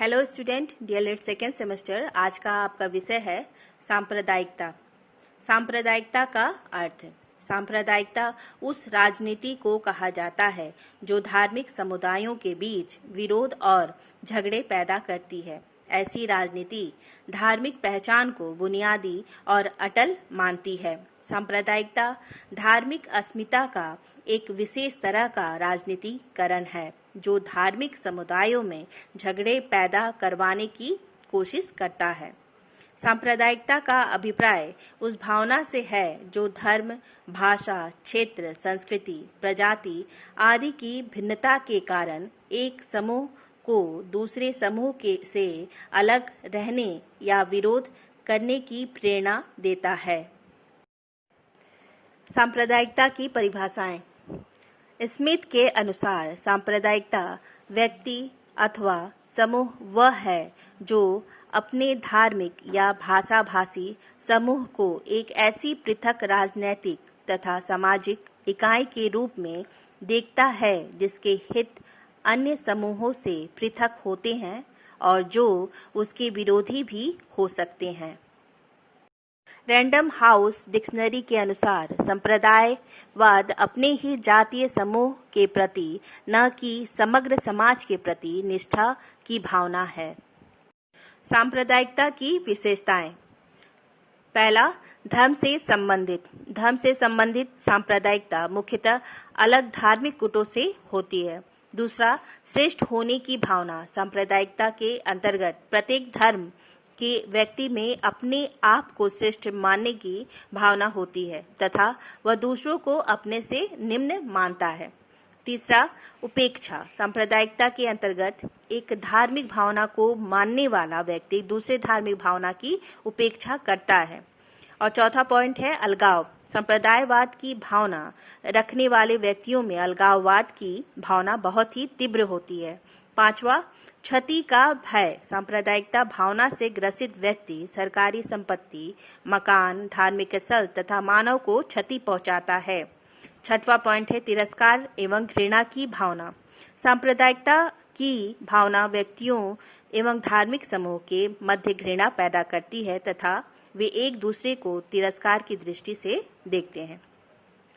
Hello student, DElEd second semester. आज का आपका विषय है सांप्रदायिकता। सांप्रदायिकता का अर्थ। सांप्रदायिकता उस राजनीति को कहा जाता है जो धार्मिक समुदायों के बीच विरोध और झगड़े पैदा करती है। ऐसी राजनीति धार्मिक पहचान को बुनियादी और अटल मानती है। सांप्रदायिकता धार्मिक अस्मिता का एक विशेष तरह का राजनीतिकरण है जो धार्मिक समुदायों में झगड़े पैदा करवाने की कोशिश करता है। सांप्रदायिकता का अभिप्राय उस भावना से है जो धर्म, भाषा, क्षेत्र, संस्कृति, प्रजाति आदि की भिन्नता के कारण एक समूह को दूसरे समूह से अलग रहने या विरोध करने की प्रेरणा देता है। सांप्रदायिकता की परिभाषाएं। स्मिथ के अनुसार सांप्रदायिकता व्यक्ति अथवा समूह वह है जो अपने धार्मिक या भाषाभाषी समूह को एक ऐसी पृथक राजनैतिक तथा सामाजिक इकाई के रूप में देखता है जिसके हित अन्य समूहों से पृथक होते हैं और जो उसके विरोधी भी हो सकते हैं। रैंडम हाउस डिक्शनरी के अनुसार संप्रदायवाद अपने ही जातीय समूह के प्रति न कि समग्र समाज के प्रति निष्ठा की भावना है। सांप्रदायिकता की विशेषताएं। पहला, धर्म से संबंधित सांप्रदायिकता मुख्यतः अलग धार्मिक गुटों से होती है। दूसरा, श्रेष्ठ होने की भावना। सांप्रदायिकता के अंतर्गत प्रत्येक धर्म के व्यक्ति में अपने आप को श्रेष्ठ मानने की भावना होती है तथा वह दूसरों को अपने से निम्न मानता है। तीसरा, उपेक्षा। सांप्रदायिकता के अंतर्गत एक धार्मिक भावना को मानने वाला व्यक्ति दूसरे धार्मिक भावना की उपेक्षा करता है। और चौथा पॉइंट है अलगाव। संप्रदायवाद की भावना रखने वाले व्यक्तियों में अलगाववाद की भावना बहुत ही तीव्र होती है। पांचवा, क्षति का भय। सांप्रदायिकता भावना से ग्रसित व्यक्ति सरकारी संपत्ति, मकान, धार्मिक स्थल तथा मानव को क्षति पहुंचाता है। छठवां पॉइंट है तिरस्कार एवं घृणा की भावना। सांप्रदायिकता की भावना व्यक्तियों एवं धार्मिक समूह के मध्य घृणा पैदा करती है तथा वे एक दूसरे को तिरस्कार की दृष्टि से देखते हैं।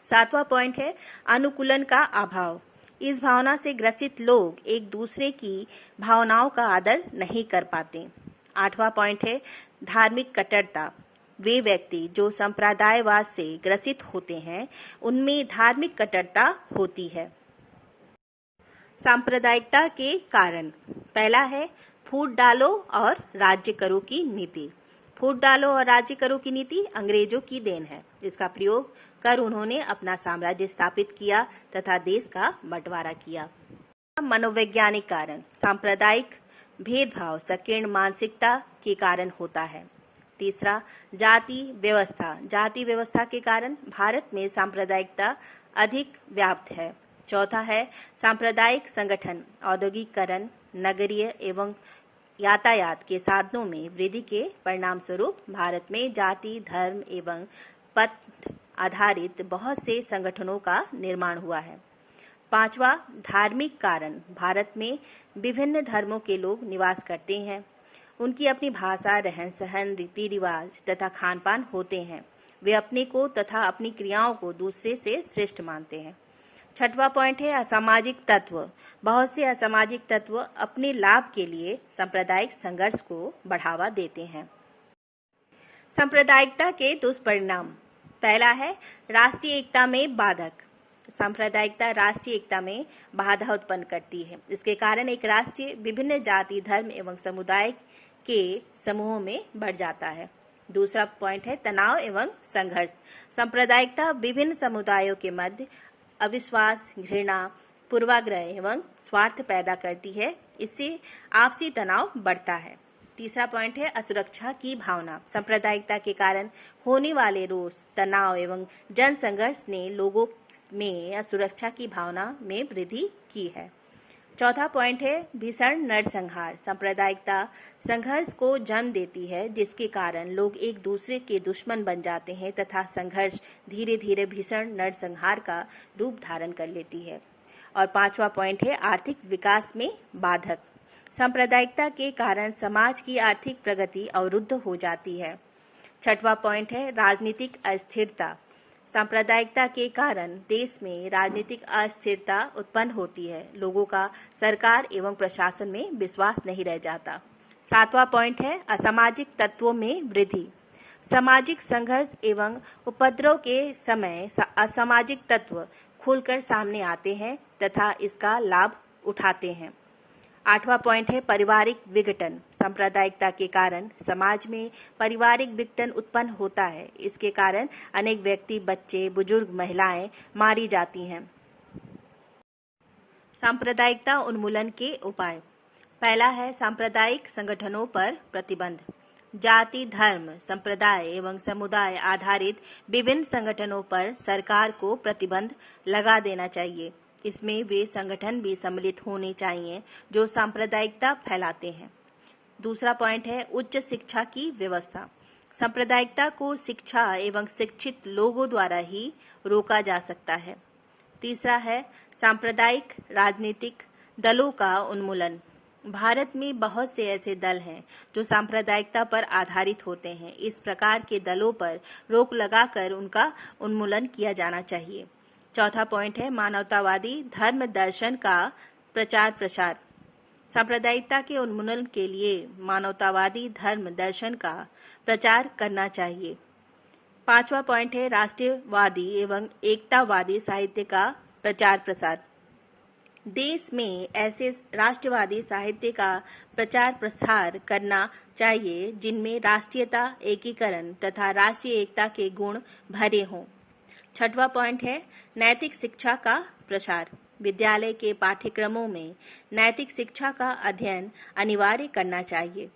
सातवां पॉइंट है अनुकूलन का अभाव। इस भावना से ग्रसित लोग एक दूसरे की भावनाओं का आदर नहीं कर पाते। आठवां पॉइंट है धार्मिक कट्टरता। वे व्यक्ति जो संप्रदायवाद से ग्रसित होते हैं उनमें धार्मिक कट्टरता होती है। सांप्रदायिकता के कारण। पहला है फूट डालो और राज्य करो की नीति। फूट डालो और राज्य करो की नीति अंग्रेजों की देन है। इसका प्रयोग कर उन्होंने अपना साम्राज्य स्थापित किया तथा देश का बंटवारा किया। मनोवैज्ञानिक कारण। सांप्रदायिक भेदभाव संकीर्ण मानसिकता के कारण होता है। तीसरा, जाति व्यवस्था। जाति व्यवस्था के कारण भारत में सांप्रदायिकता अधिक व्याप्त है। चौथा है सांप्रदायिक संगठन। औद्योगिकरण, नगरीय एवं यातायात के साधनों में वृद्धि के परिणाम स्वरूप भारत में जाति, धर्म एवं पंथ आधारित बहुत से संगठनों का निर्माण हुआ है। पांचवा, धार्मिक कारण। भारत में विभिन्न धर्मों के लोग निवास करते हैं। उनकी अपनी भाषा, रहन सहन, रीति रिवाज तथा खान पान होते हैं। वे अपने को तथा अपनी क्रियाओं को दूसरे से श्रेष्ठ मानते हैं। छठवां पॉइंट है असामाजिक तत्व। बहुत से असामाजिक तत्व अपने लाभ के लिए सांप्रदायिक संघर्ष को बढ़ावा देते हैं। सांप्रदायिकता के दुष्परिणाम। पहला है राष्ट्रीय एकता में बाधक। सांप्रदायिकता राष्ट्रीय एकता में बाधा उत्पन्न करती है। इसके कारण एक राष्ट्र विभिन्न जाति, धर्म एवं समुदाय के समूहों में बढ़ जाता है। दूसरा पॉइंट है तनाव एवं संघर्ष। सांप्रदायिकता विभिन्न समुदायों के मध्य अविश्वास, घृणा, पूर्वाग्रह एवं स्वार्थ पैदा करती है। इससे आपसी तनाव बढ़ता है। तीसरा पॉइंट है असुरक्षा की भावना। सांप्रदायिकता के कारण होने वाले रोष, तनाव एवं जन संघर्ष ने लोगों में असुरक्षा की भावना में वृद्धि की है। चौथा पॉइंट है भीषण नरसंहार। सांप्रदायिकता संघर्ष को जन्म देती है जिसके कारण लोग एक दूसरे के दुश्मन बन जाते हैं तथा संघर्ष धीरे धीरे भीषण नरसंहार का रूप धारण कर लेती है। और पांचवा पॉइंट है आर्थिक विकास में बाधक। सांप्रदायिकता के कारण समाज की आर्थिक प्रगति अवरुद्ध हो जाती है। छठवां पॉइंट है राजनीतिक अस्थिरता। सांप्रदायिकता के कारण देश में राजनीतिक अस्थिरता उत्पन्न होती है। लोगों का सरकार एवं प्रशासन में विश्वास नहीं रह जाता। सातवां पॉइंट है असामाजिक तत्वों में वृद्धि। सामाजिक संघर्ष एवं उपद्रव के समय असामाजिक तत्व खुलकर सामने आते हैं तथा इसका लाभ उठाते हैं। आठवां पॉइंट है पारिवारिक विघटन। सांप्रदायिकता के कारण समाज में पारिवारिक विघटन उत्पन्न होता है। इसके कारण अनेक व्यक्ति, बच्चे, बुजुर्ग, महिलाएं मारी जाती हैं। सांप्रदायिकता उन्मूलन के उपाय। पहला है सांप्रदायिक संगठनों पर प्रतिबंध। जाति, धर्म, संप्रदाय एवं समुदाय आधारित विभिन्न संगठनों पर सरकार को प्रतिबंध लगा देना चाहिए। इसमें वे संगठन भी सम्मिलित होने चाहिए जो सांप्रदायिकता फैलाते हैं। दूसरा पॉइंट है उच्च शिक्षा की व्यवस्था। सांप्रदायिकता को शिक्षा एवं शिक्षित लोगों द्वारा ही रोका जा सकता है। तीसरा है सांप्रदायिक राजनीतिक दलों का उन्मूलन। भारत में बहुत से ऐसे दल हैं जो सांप्रदायिकता पर आधारित होते हैं। इस प्रकार के दलों पर रोक लगाकर उनका उन्मूलन किया जाना चाहिए। चौथा पॉइंट है मानवतावादी धर्म दर्शन का प्रचार प्रसार। सांप्रदायिकता के उन्मूलन के लिए मानवतावादी धर्म दर्शन का प्रचार करना चाहिए। पांचवा पॉइंट है राष्ट्रवादी एवं एकतावादी साहित्य का प्रचार प्रसार। देश में ऐसे राष्ट्रवादी साहित्य का प्रचार प्रसार करना चाहिए जिनमें राष्ट्रीयता, एकीकरण तथा राष्ट्रीय एकता के गुण भरे हों। छठवां पॉइंट है नैतिक शिक्षा का प्रसार। विद्यालय के पाठ्यक्रमों में नैतिक शिक्षा का अध्ययन अनिवार्य करना चाहिए।